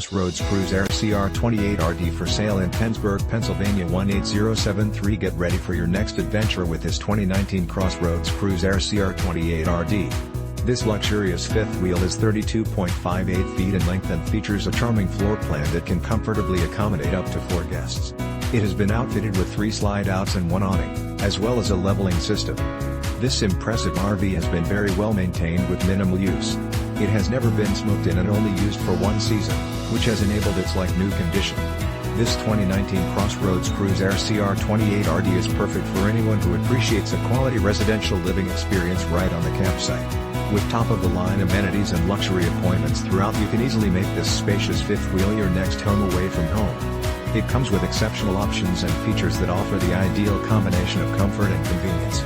CrossRoads Cruise Aire CR28RD for sale in Pennsburg, Pennsylvania 18073. Get ready for your next adventure with this 2019 CrossRoads Cruise Aire CR28RD. This luxurious fifth wheel is 32.58 feet in length and features a charming floor plan that can comfortably accommodate up to 4 guests. It has been outfitted with 3 slide-outs and 1 awning, as well as a leveling system. This impressive RV has been very well maintained with minimal use. It has never been smoked in and only used for 1 season, which has enabled its like-new condition. This 2019 CrossRoads Cruise Aire CR28RD is perfect for anyone who appreciates a quality residential living experience right on the campsite. With top-of-the-line amenities and luxury appointments throughout, you can easily make this spacious fifth wheel your next home away from home. It comes with exceptional options and features that offer the ideal combination of comfort and convenience.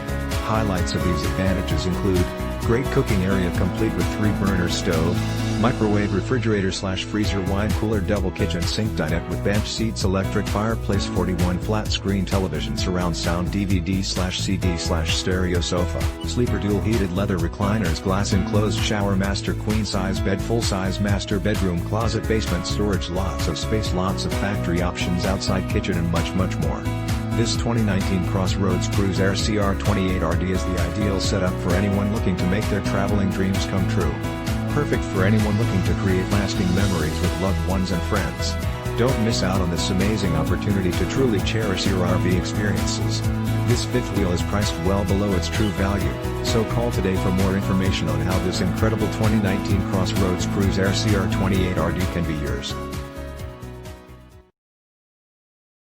Highlights of these advantages include great cooking area complete with 3-burner stove, microwave refrigerator / FreezerWine CoolerDouble kitchen SinkDinette with bench SeatsElectric fireplace 41 flat screen television surround SoundDVD / CD / StereoSofa, SleeperDual heated leather ReclinersGlass enclosed ShowerMaster queen size bed full size master bedroom closet basement StorageLots of SpaceLots of factory options outside kitchen and much more. This 2019 CrossRoads Cruise Aire CR28RD is the ideal setup for anyone looking to make their traveling dreams come true. Perfect for anyone looking to create lasting memories with loved ones and friends. Don't miss out on this amazing opportunity to truly cherish your RV experiences. This fifth wheel is priced well below its true value, so call today for more information on how this incredible 2019 CrossRoads Cruise Aire CR28RD can be yours.